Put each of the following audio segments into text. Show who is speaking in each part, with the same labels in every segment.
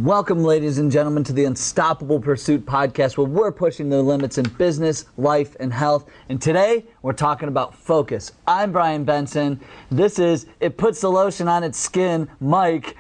Speaker 1: Welcome, ladies and gentlemen, to the Unstoppable Pursuit podcast, where we're pushing the limits in business, life, and health. And today, we're talking about focus. I'm Brian Benson. This is It Puts the Lotion on Its Skin, Mike.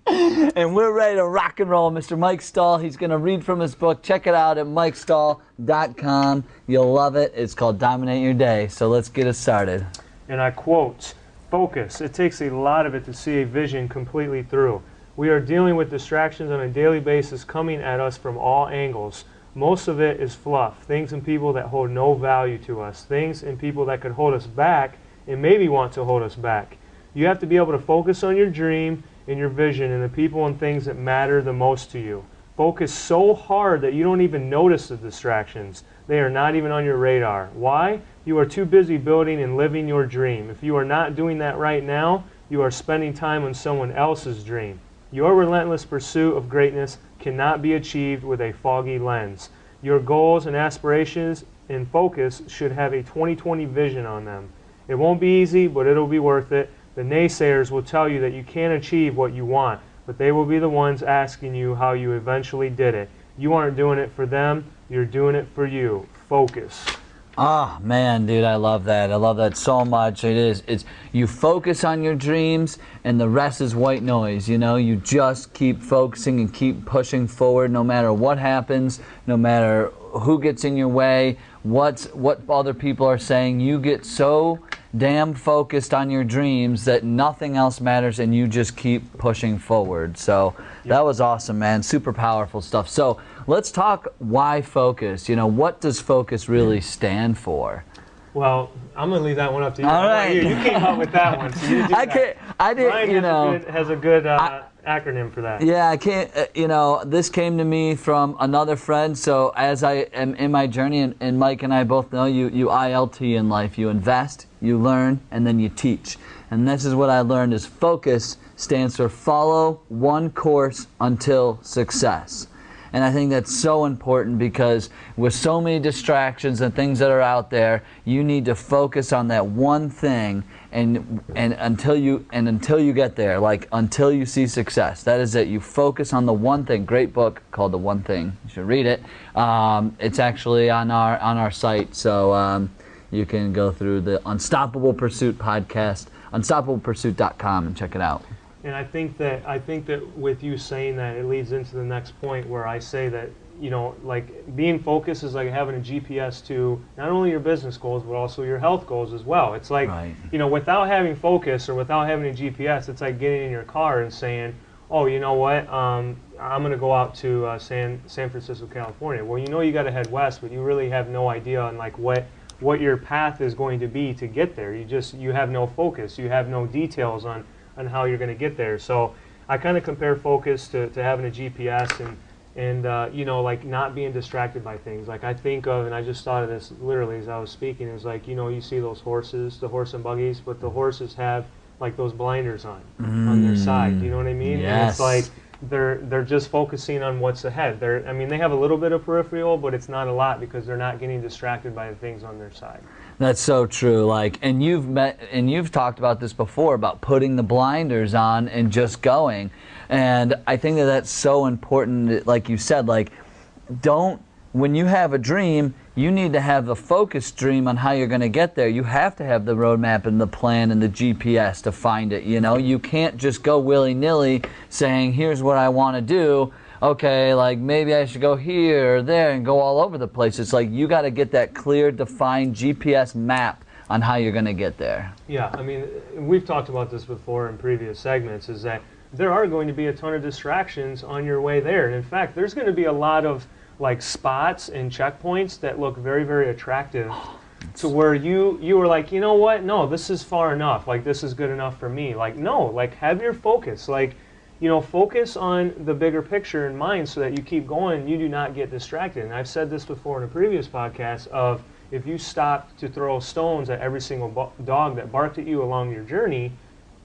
Speaker 1: And we're ready to rock and roll. Mr. Mike Stull, he's going to read from his book. Check it out at MikeStull.com. You'll love it. It's called Dominate Your Day. So let's get it started.
Speaker 2: And I quote, "Focus. It takes a lot of it to see a vision completely through. We are dealing with distractions on a daily basis coming at us from all angles. Most of it is fluff, things and people that hold no value to us, things and people that could hold us back and maybe want to hold us back. You have to be able to focus on your dream and your vision and the people and things that matter the most to you. Focus so hard that you don't even notice the distractions. They are not even on your radar. Why? You are too busy building and living your dream. If you are not doing that right now, you are spending time on someone else's dream. Your relentless pursuit of greatness cannot be achieved with a foggy lens. Your goals and aspirations and focus should have a 20/20 vision on them. It won't be easy, but it'll be worth it. The naysayers will tell you that you can't achieve what you want, but they will be the ones asking you how you eventually did it. You aren't doing it for them, you're doing it for you. Focus."
Speaker 1: Oh, man, dude, I love that. I love that so much. It's you focus on your dreams and the rest is white noise. You know, you just keep focusing and keep pushing forward no matter what happens, no matter who gets in your way, what other people are saying. You get so damn focused on your dreams that nothing else matters and you just keep pushing forward. So that was awesome, man. Super powerful stuff. So let's talk why focus. You know, what does focus really stand for?
Speaker 2: Well, I'm going to leave that one up to you.
Speaker 1: All right.
Speaker 2: You came up with that one. So you do that.
Speaker 1: I did,
Speaker 2: Ryan
Speaker 1: you know.
Speaker 2: has a good acronym for that.
Speaker 1: Yeah, I can't, you know, this came to me from another friend. So as I am in my journey, and Mike and I both know, you ILT in life. You invest, you learn, and then you teach. And this is what I learned is focus stands for follow one course until success. And I think that's so important because with so many distractions and things that are out there, you need to focus on that one thing and until you get there, like until you see success. That is it. You focus on the one thing. Great book called The One Thing. You should read it. It's actually on our site, so you can go through the Unstoppable Pursuit podcast, unstoppablepursuit.com, and check it out.
Speaker 2: And I think that with you saying that, it leads into the next point where I say that, you know, like being focused is like having a GPS to not only your business goals, but also your health goals as well. It's like, right. You know, without having focus or without having a GPS, it's like getting in your car and saying, oh, you know what, I'm going to go out to San Francisco, California. Well, you know you got to head west, but you really have no idea on like what your path is going to be to get there. You have no focus. You have no details on how you're going to get there. So I kind of compare focus to having a GPS and you know, like not being distracted by things. Like I think of, and I just thought of this literally as I was speaking, is like, you know, you see those horses, the horse and buggies, but the horses have like those blinders on their side. You know what I mean?
Speaker 1: Yes.
Speaker 2: And it's like they're just focusing on what's ahead. I mean, they have a little bit of peripheral, but it's not a lot because they're not getting distracted by the things on their side.
Speaker 1: That's so true. Like, and you've talked about this before about putting the blinders on and just going. And I think that that's so important. Like you said, like, when you have a dream, you need to have a focused dream on how you're going to get there. You have to have the roadmap and the plan and the GPS to find it. You know, you can't just go willy-nilly saying, here's what I want to do. Okay, like maybe I should go here or there and go all over the place. It's like you got to get that clear, defined GPS map on how you're going to get there.
Speaker 2: Yeah, I mean, we've talked about this before in previous segments, is that there are going to be a ton of distractions on your way there. And in fact, there's going to be a lot of like spots and checkpoints that look very, very attractive to where you were like, you know what? No, this is far enough. Like, this is good enough for me. Like, no, like have your focus. Like, you know, focus on the bigger picture in mind so that you keep going, you do not get distracted. And I've said this before in a previous podcast of if you stopped to throw stones at every single dog that barked at you along your journey,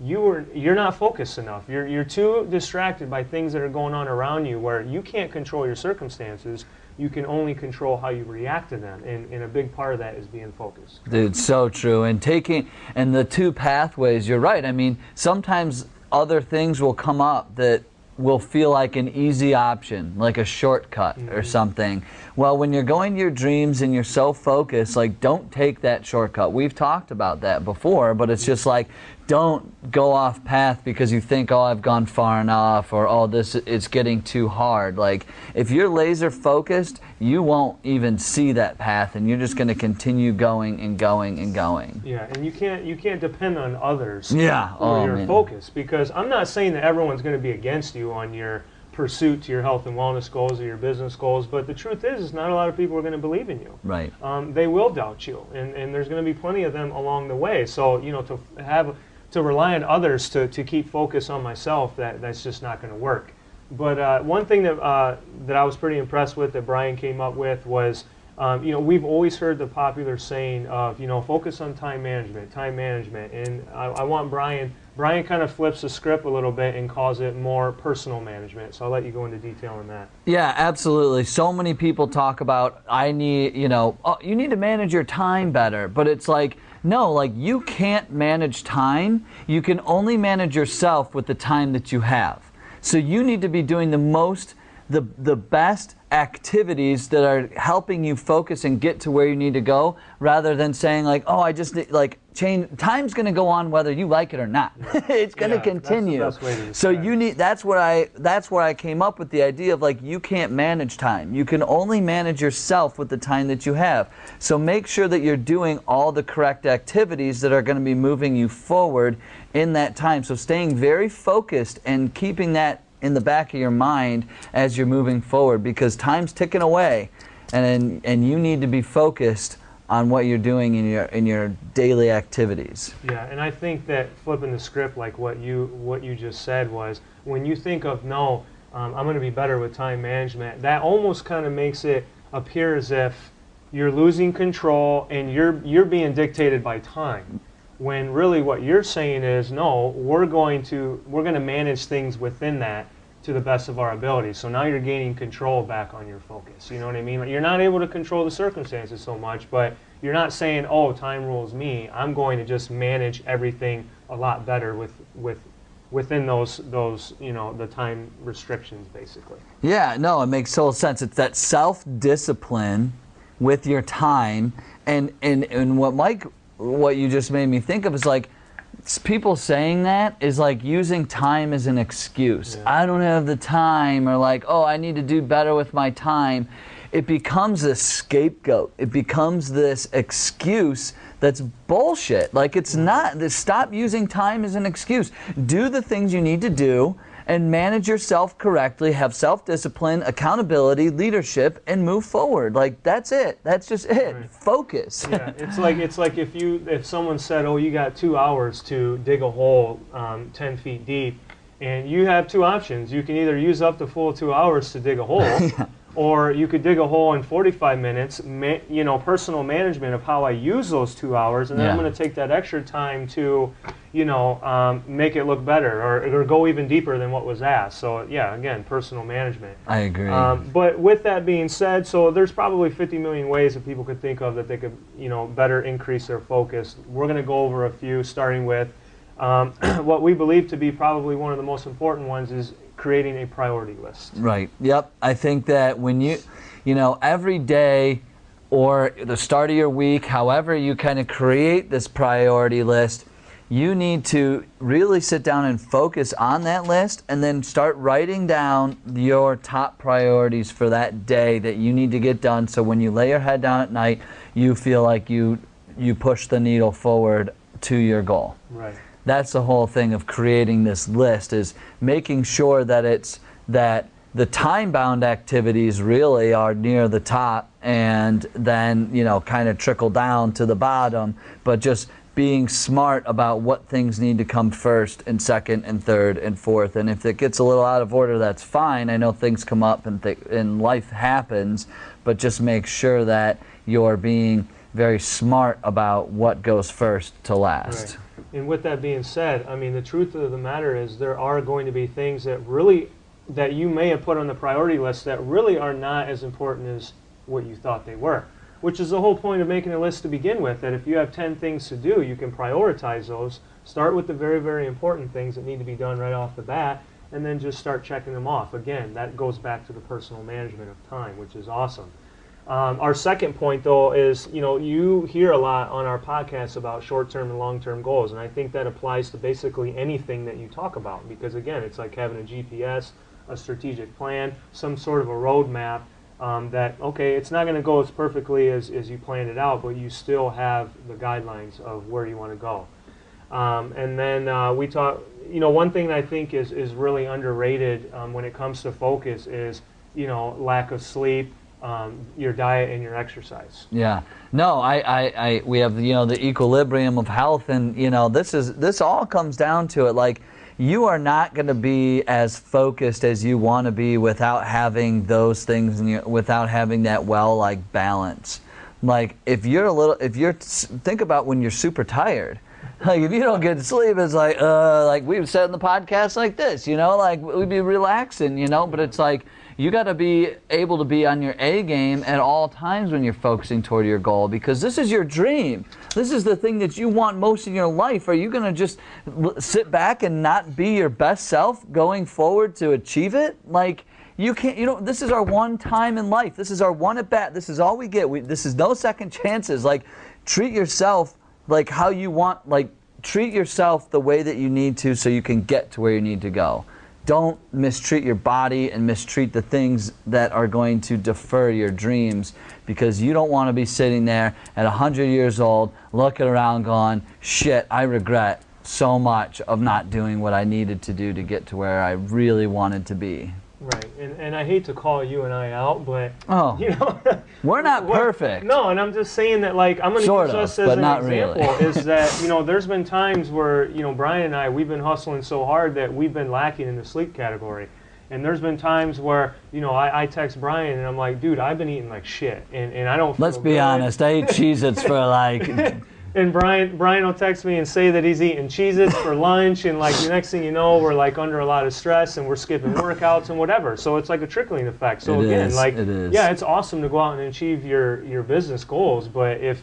Speaker 2: you're not focused enough. You're too distracted by things that are going on around you where you can't control your circumstances. You can only control how you react to them. And a big part of that is being focused.
Speaker 1: Dude, so true. And the two pathways, you're right. I mean, sometimes other things will come up that will feel like an easy option, like a shortcut or something. Well, when you're going to your dreams and you're so focused, like, don't take that shortcut. We've talked about that before, but it's just like, don't go off path because you think, oh, I've gone far enough, or oh, this it's getting too hard. Like, if you're laser focused, you won't even see that path, and you're just going to continue going and going and going.
Speaker 2: Yeah, and you can't depend on others for your focus, because I'm not saying that everyone's going to be against you on your pursuit to your health and wellness goals or your business goals, but the truth is not a lot of people are going to believe in you.
Speaker 1: Right.
Speaker 2: They will doubt you, and there's going to be plenty of them along the way. So, you know, to rely on others to keep focus on myself, that's just not going to work. But one thing that I was pretty impressed with that Brian came up with was, you know, we've always heard the popular saying of, you know, focus on time management, and I want Brian kind of flips the script a little bit and calls it more personal management. So I'll let you go into detail on that.
Speaker 1: Yeah, absolutely. So many people talk about, you need to manage your time better, but it's like, no, like, you can't manage time. You can only manage yourself with the time that you have. So you need to be doing the best activities that are helping you focus and get to where you need to go, rather than saying like, oh, I just like change. Time's going to go on whether you like it or not. Yeah. It's going to continue.
Speaker 2: That's the best way to
Speaker 1: so you need. That's where I came up with the idea of, like, you can't manage time. You can only manage yourself with the time that you have. So make sure that you're doing all the correct activities that are going to be moving you forward in that time. So staying very focused and keeping that in the back of your mind as you're moving forward, because time's ticking away, and you need to be focused on what you're doing in your daily activities.
Speaker 2: Yeah, and I think that flipping the script, like what you just said, was when you think of I'm going to be better with time management, that almost kind of makes it appear as if you're losing control and you're being dictated by time. When really what you're saying is, no, we're going to manage things within that to the best of our ability. So now you're gaining control back on your focus. You know what I mean? Like, you're not able to control the circumstances so much, but you're not saying, oh, time rules me. I'm going to just manage everything a lot better within those the time restrictions, basically.
Speaker 1: Yeah, no, it makes total sense. It's that self-discipline with your time, and what you just made me think of is, like, people saying that is like using time as an excuse. Yeah. I don't have the time, or like, oh, I need to do better with my time. It becomes a scapegoat. It becomes this excuse that's bullshit. Like, it's not. Stop using time as an excuse. Do the things you need to do and manage yourself correctly, have self-discipline, accountability, leadership, and move forward. Like, that's it. That's just it. Right. Focus.
Speaker 2: Yeah, it's like if someone said, oh, you got 2 hours to dig a hole 10 feet deep, and you have two options. You can either use up the full 2 hours to dig a hole, yeah, or you could dig a hole in 45 minutes, personal management of how I use those 2 hours, and then I'm going to take that extra time to, make it look better, or go even deeper than what was asked. So, yeah, again, personal management.
Speaker 1: I agree.
Speaker 2: But with that being said, so there's probably 50 million ways that people could think of that they could, better increase their focus. We're going to go over a few, starting with what we believe to be probably one of the most important ones is creating a priority list.
Speaker 1: Right. Yep. I think that when you every day or the start of your week, however you kind of create this priority list, you need to really sit down and focus on that list, and then start writing down your top priorities for that day that you need to get done, so when you lay your head down at night, you feel like you push the needle forward to your goal.
Speaker 2: Right.
Speaker 1: That's the whole thing of creating this list, is making sure that the time-bound activities really are near the top, and then kind of trickle down to the bottom, but just being smart about what things need to come first and second and third and fourth. And if it gets a little out of order, that's fine. I know things come up and life happens, but just make sure that you're being very smart about what goes first to last.
Speaker 2: Right. And with that being said, I mean, the truth of the matter is there are going to be things that you may have put on the priority list that really are not as important as what you thought they were, which is the whole point of making a list to begin with, that if you have 10 things to do, you can prioritize those, start with the very, very important things that need to be done right off the bat, and then just start checking them off. Again, that goes back to the personal management of time, which is awesome. Our second point, though, is, you hear a lot on our podcast about short-term and long-term goals, and I think that applies to basically anything that you talk about, because, again, it's like having a GPS, a strategic plan, some sort of a roadmap that, okay, it's not going to go as perfectly as you planned it out, but you still have the guidelines of where you want to go. And then we talk, one thing that I think is really underrated when it comes to focus is, lack of sleep, your diet and your exercise.
Speaker 1: Yeah. No, we have the equilibrium of health, and this all comes down to it. Like, you are not going to be as focused as you want to be without having those things, without having that balance. Like, think about when you're super tired. Like, if you don't get sleep, it's like we've said in the podcast like this, we'd be relaxing, but it's like, you got to be able to be on your A game at all times when you're focusing toward your goal, because this is your dream. This is the thing that you want most in your life. Are you going to just sit back and not be your best self going forward to achieve it? Like, you can't, this is our one time in life. This is our one at bat. This is all we get. This is no second chances. Like, treat yourself like how you want, treat yourself the way that you need to so you can get to where you need to go. Don't mistreat your body and mistreat the things that are going to defer your dreams, because you don't want to be sitting there at 100 years old looking around going, shit, I regret so much of not doing what I needed to do to get to where I really wanted to be.
Speaker 2: Right, and I hate to call you and I out, but
Speaker 1: we're not perfect.
Speaker 2: No, and I'm just saying that, I'm going to use us as an example. Really. Is that there's been times where Brian and I, we've been hustling so hard that we've been lacking in the sleep category, and there's been times where I text Brian and I'm like, dude, I've been eating like shit, and I don't.
Speaker 1: Let's be honest, I eat Cheez-Its for
Speaker 2: And Brian will text me and say that he's eating Cheez-Its for lunch, and the next thing you know, we're under a lot of stress and we're skipping workouts and whatever. So it's like a trickling effect. So yeah, it's awesome to go out and achieve your business goals, but if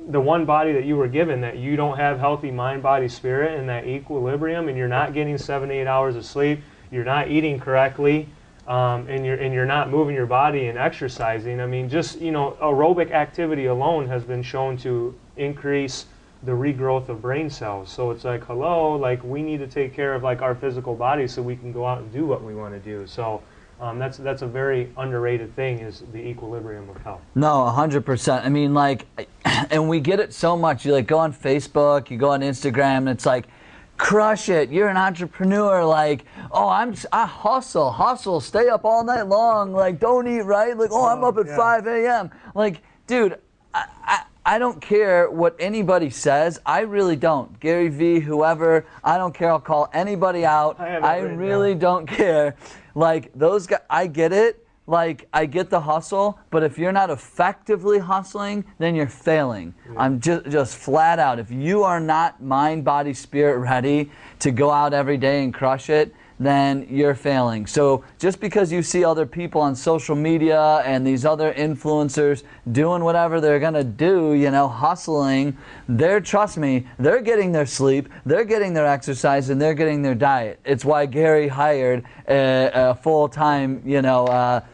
Speaker 2: the one body that you were given, that you don't have healthy mind, body, spirit, and that equilibrium, and you're not getting 7 to 8 hours of sleep, you're not eating correctly, and you're not moving your body and exercising. I mean, just aerobic activity alone has been shown to increase the regrowth of brain cells. So it's like, hello, we need to take care of our physical body so we can go out and do what we want to do. So that's a very underrated thing, is the equilibrium of health.
Speaker 1: No, 100%. I mean, and we get it so much. You go on Facebook, you go on Instagram, and it's like, crush it, you're an entrepreneur, I hustle, stay up all night long, don't eat right, I'm up at 5 a.m. Dude, I don't care what anybody says. I really don't. Gary Vee, whoever, I don't care. I'll call anybody out. I really don't care. Those guys, I get it. I get the hustle, but if you're not effectively hustling, then you're failing. Yeah. I'm just flat out. If you are not mind, body, spirit ready to go out every day and crush it, then you're failing. So just because you see other people on social media and these other influencers doing whatever they're going to do, hustling, trust me, they're getting their sleep, they're getting their exercise, and they're getting their diet. It's why Gary hired a full-time,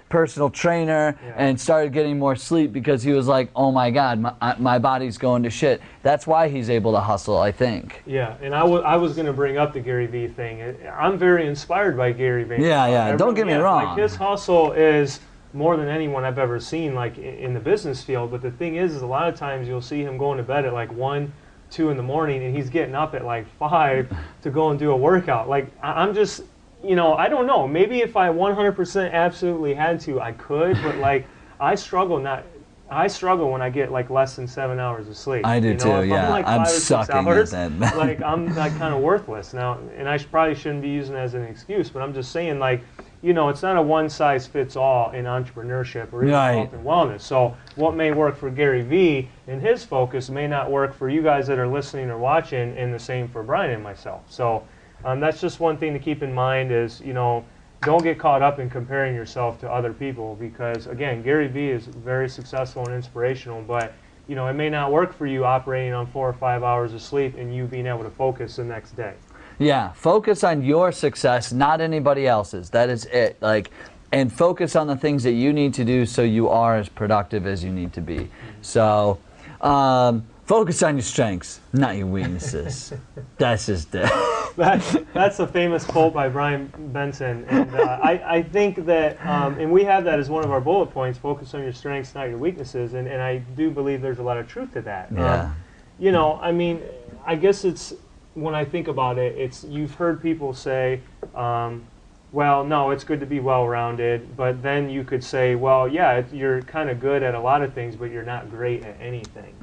Speaker 1: personal trainer and started getting more sleep, because he was like, oh my God, my body's going to shit. That's why he's able to hustle, I think.
Speaker 2: Yeah, and I was going to bring up the Gary Vee thing. I'm very inspired by Gary Vee.
Speaker 1: Yeah, don't get me wrong.
Speaker 2: His hustle is more than anyone I've ever seen, in the business field. But the thing is a lot of times you'll see him going to bed at 1, 2 in the morning, and he's getting up at 5 to go and do a workout. I'm just, I don't know. Maybe if I 100% absolutely had to, I could. But I struggle when I get less than 7 hours of sleep.
Speaker 1: I do too. Yeah, I'm sucking at that.
Speaker 2: I'm kind of worthless now, and I probably shouldn't be using it as an excuse. But I'm just saying, it's not a one size fits all in entrepreneurship or even health and wellness. So what may work for Gary Vee and his focus may not work for you guys that are listening or watching, and the same for Brian and myself. So that's just one thing to keep in mind is, don't get caught up in comparing yourself to other people, because, again, Gary Vee is very successful and inspirational, but, it may not work for you operating on 4 or 5 hours of sleep and you being able to focus the next day.
Speaker 1: Yeah, focus on your success, not anybody else's. That is it. Like, and focus on the things that you need to do so you are as productive as you need to be. So, focus on your strengths, not your weaknesses. That's just it.
Speaker 2: That's a famous quote by Brian Benson, and I think that, and we have that as one of our bullet points, focus on your strengths, not your weaknesses, and I do believe there's a lot of truth to that.
Speaker 1: Yeah.
Speaker 2: You know, I mean, I guess it's, when I think about it, it's, you've heard people say, well, no, it's good to be well-rounded, but then you could say, well, yeah, you're kind of good at a lot of things, but you're not great at anything.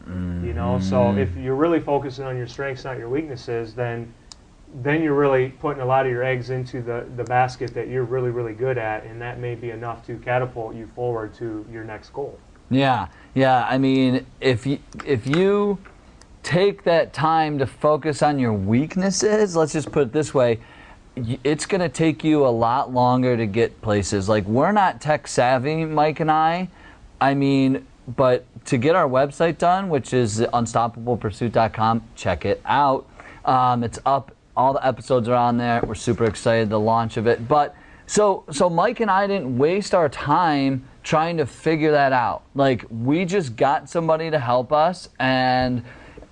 Speaker 2: You know, so if you're really focusing on your strengths, not your weaknesses, then you're really putting a lot of your eggs into the basket that you're really, really good at, and that may be enough to catapult you forward to your next goal.
Speaker 1: Yeah, yeah. I mean, if you take that time to focus on your weaknesses, let's just put it this way, it's going to take you a lot longer to get places. Like, we're not tech savvy, Mike and I mean, but to get our website done, which is unstoppablepursuit.com, check it out. It's up. All the episodes are on there. We're super excited the launch of it. But so Mike and I didn't waste our time trying to figure that out. Like, we just got somebody to help us, and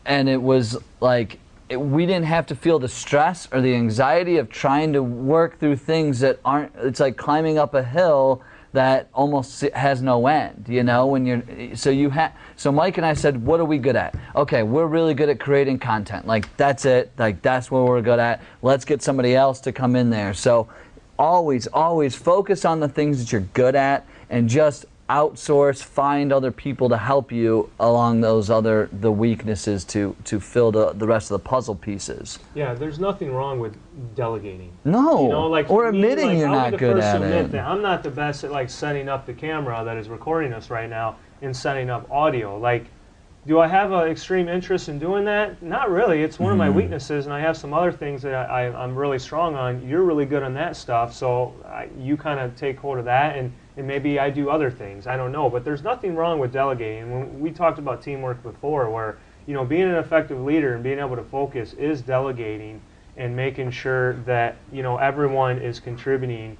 Speaker 1: it was like, we didn't have to feel the stress or the anxiety of trying to work through things that aren't, it's like climbing up a hill that almost has no end, you know, when you're, so Mike and I said, what are we good at? Okay, we're really good at creating content. Like, that's it. Like, that's what we're good at. Let's get somebody else to come in there. So always focus on the things that you're good at, and just outsource, find other people to help you along the weaknesses to fill the rest of the puzzle pieces.
Speaker 2: Yeah, there's nothing wrong with delegating.
Speaker 1: No,
Speaker 2: you know, like,
Speaker 1: or admitting
Speaker 2: like,
Speaker 1: you're not good at it.
Speaker 2: That I'm not the best at, like, setting up the camera that is recording us right now and setting up audio. Like, do I have an extreme interest in doing that? Not really. It's one of my weaknesses, and I have some other things that I'm really strong on. You're really good on that stuff, so you kind of take hold of that, and maybe I do other things. I don't know, but there's nothing wrong with delegating. When we talked about teamwork before, where, you know, being an effective leader and being able to focus is delegating and making sure that, you know, everyone is contributing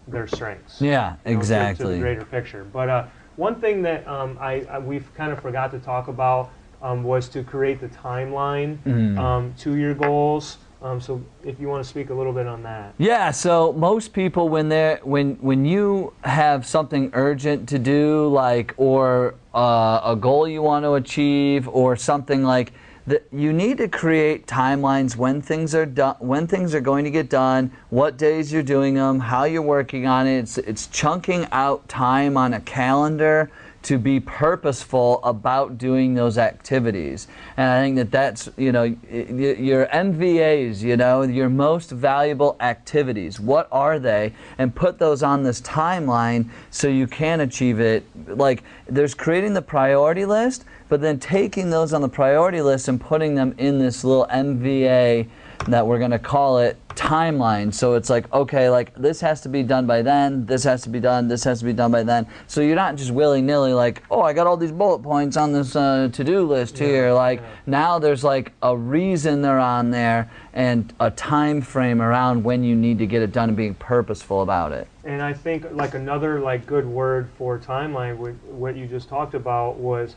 Speaker 2: their strengths.
Speaker 1: Yeah,
Speaker 2: you know,
Speaker 1: exactly.
Speaker 2: to the greater picture. But one thing that we've kind of forgot to talk about was to create the timeline to your goals. So if you want to speak a little bit on that.
Speaker 1: Yeah, so most people, when you have something urgent to do, like, or a goal you want to achieve, or something like that, you need to create timelines when things are done, when things are going to get done, what days you're doing them, how you're working on it. It's chunking out time on a calendar to be purposeful about doing those activities. And I think that's, you know, your MVAs, you know, your most valuable activities. What are they? And put those on this timeline so you can achieve it. Like, there's creating the priority list, but then taking those on the priority list and putting them in this little MVA that we're going to call it timeline. So it's like, okay, like, this has to be done by then, this has to be done, this has to be done by then. So you're not just willy-nilly like, oh, I got all these bullet points on this to-do list here. Like, now there's like a reason they're on there and a time frame around when you need to get it done and being purposeful about it.
Speaker 2: And I think, like, another, like, good word for timeline, what you just talked about, was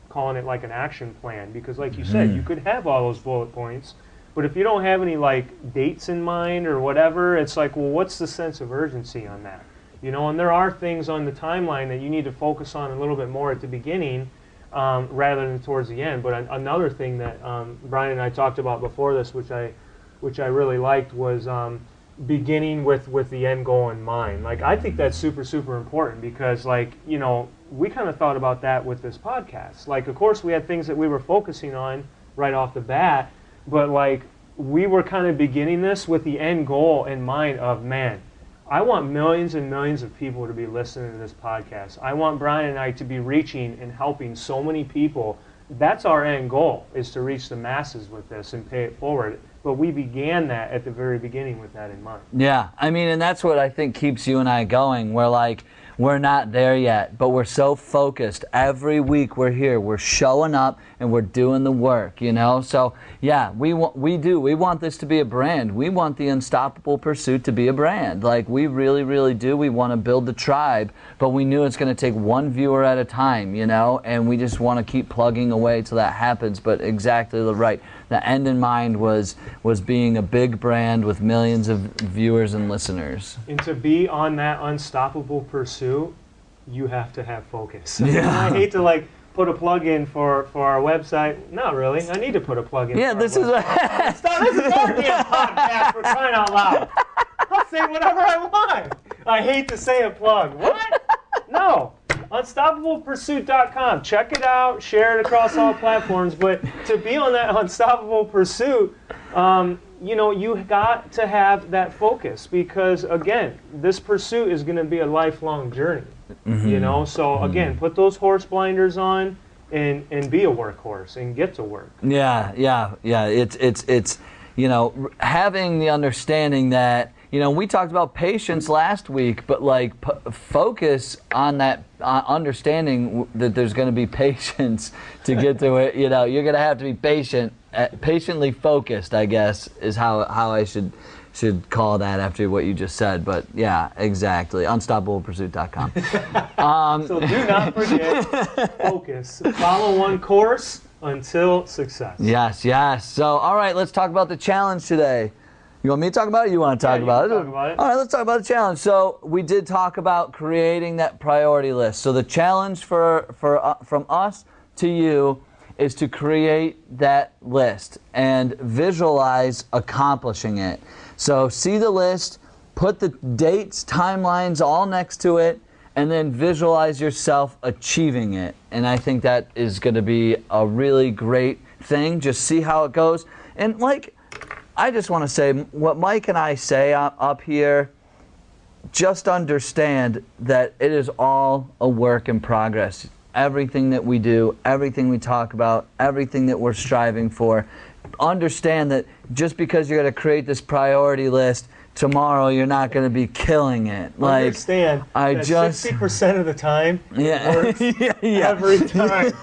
Speaker 2: calling it like an action plan. Because, like you said, you could have all those bullet points, but if you don't have any, like, dates in mind or whatever, it's like, well, what's the sense of urgency on that? You know, and there are things on the timeline that you need to focus on a little bit more at the beginning rather than towards the end. But another thing that Brian and I talked about before this, which I really liked, was beginning with the end goal in mind. Like, I think that's super, super important, because, like, you know, we kind of thought about that with this podcast. Like, of course, we had things that we were focusing on right off the bat, but, like, we were kind of beginning this with the end goal in mind of, man, I want millions and millions of people to be listening to this podcast. I want Brian and I to be reaching and helping so many people. That's our end goal, is to reach the masses with this and pay it forward. But we began that at the very beginning with that in mind.
Speaker 1: Yeah, I mean, and that's what I think keeps you and I going. We're like, we're not there yet, but we're so focused. Every week we're here, we're showing up, and we're doing the work, you know? So yeah, we want this to be a brand. We want the Unstoppable Pursuit to be a brand. Like, we really, really do. We want to build the tribe, but we knew it's going to take one viewer at a time, you know? And we just want to keep plugging away till that happens. But exactly right. The end in mind was being a big brand with millions of viewers and listeners.
Speaker 2: And to be on that unstoppable pursuit, you have to have focus.
Speaker 1: Yeah.
Speaker 2: I hate to like put a plug in for our website. Not really. I need to put a plug in.
Speaker 1: Yeah,
Speaker 2: for
Speaker 1: this
Speaker 2: our
Speaker 1: is
Speaker 2: website. This is our damn podcast. For crying out loud. I'll say whatever I want. I hate to say a plug. What? No. UnstablePursuit.com. Check it out. Share it across all platforms. But to be on that Unstoppable Pursuit, you know, you got to have that focus, because again, this pursuit is going to be a lifelong journey. You know, so again, put those horse blinders on and be a workhorse and get to work.
Speaker 1: Yeah. It's you know, having the understanding that, you know, we talked about patience last week, but like focus on that understanding that there's going to be patience to get to it. You know, you're going to have to be patient, patiently focused, I guess, is how I should call that after what you just said. But yeah, exactly. UnstablePursuit.com.
Speaker 2: So do not forget, focus. Follow one course until success.
Speaker 1: Yes. So, all right, let's talk about the challenge today. You want me to talk about it, or you want to talk about it?
Speaker 2: Talk about it.
Speaker 1: All right, let's talk about the challenge. So we did talk about creating that priority list. So the challenge from us to you is to create that list and visualize accomplishing it. So see the list, put the dates, timelines all next to it, and then visualize yourself achieving it. And I think that is going to be a really great thing. Just see how it goes. And like, I just want to say, what Mike and I say up here, just understand that it is all a work in progress. Everything that we do, everything we talk about, everything that we're striving for, understand that just because you're going to create this priority list, tomorrow you're not going to be killing it. Like,
Speaker 2: understand that 60% of the time, it works every time.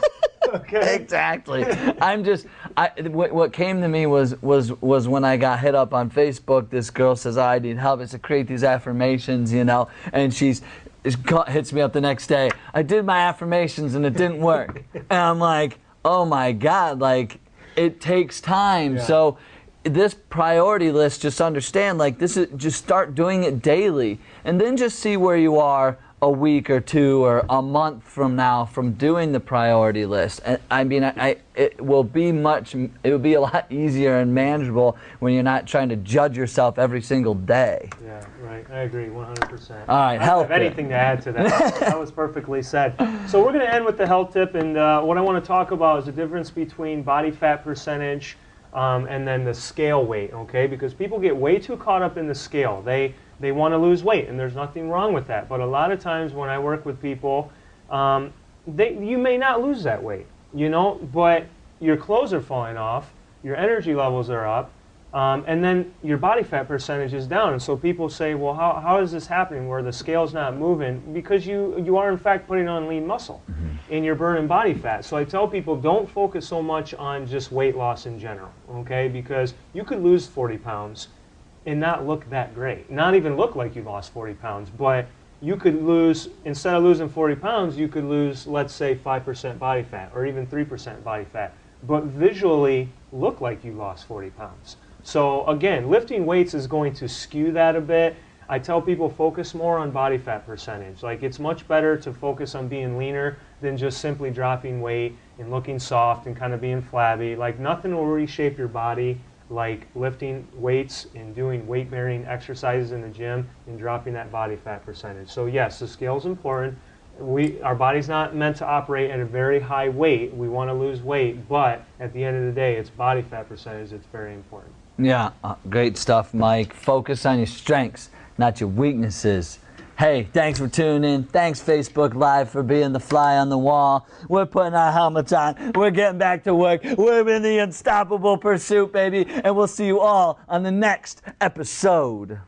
Speaker 2: Okay.
Speaker 1: Exactly. What came to me was when I got hit up on Facebook. This girl says, I need help. It's to create these affirmations, you know, and hits me up the next day. I did my affirmations and it didn't work. And I'm like, oh my God, like, it takes time. Yeah. So this priority list, just understand, like, this is, just start doing it daily, and then just see where you are a week or two or a month from now from doing the priority list. And I mean, it will be a lot easier and manageable when you're not trying to judge yourself every single day.
Speaker 2: Yeah, right. I agree 100%.
Speaker 1: All right,
Speaker 2: I don't have anything to add to that. That was perfectly said. So we're going to end with the health tip, and what I want to talk about is the difference between body fat percentage and then the scale weight, okay? Because people get way too caught up in the scale. They want to lose weight, and there's nothing wrong with that. But a lot of times when I work with people, you may not lose that weight, you know, but your clothes are falling off, your energy levels are up, and then your body fat percentage is down. And so people say, well, how is this happening where the scale's not moving? Because you are in fact putting on lean muscle and you're burning body fat. So I tell people, don't focus so much on just weight loss in general, okay? Because you could lose 40 pounds and not look that great. Not even look like you lost 40 pounds, but you could lose, instead of losing 40 pounds, you could lose, let's say, 5% body fat or even 3% body fat, but visually look like you lost 40 pounds. So again, lifting weights is going to skew that a bit. I tell people, focus more on body fat percentage. Like, it's much better to focus on being leaner than just simply dropping weight and looking soft and kind of being flabby. Like, nothing will reshape your body like lifting weights and doing weight-bearing exercises in the gym and dropping that body fat percentage. So yes, the scale is important. Our body's not meant to operate at a very high weight. We want to lose weight, but at the end of the day, it's body fat percentage that's very important.
Speaker 1: Yeah, great stuff, Mike. Focus on your strengths, not your weaknesses. Hey, thanks for tuning in. Thanks, Facebook Live, for being the fly on the wall. We're putting our helmets on. We're getting back to work. We're in the unstoppable pursuit, baby. And we'll see you all on the next episode.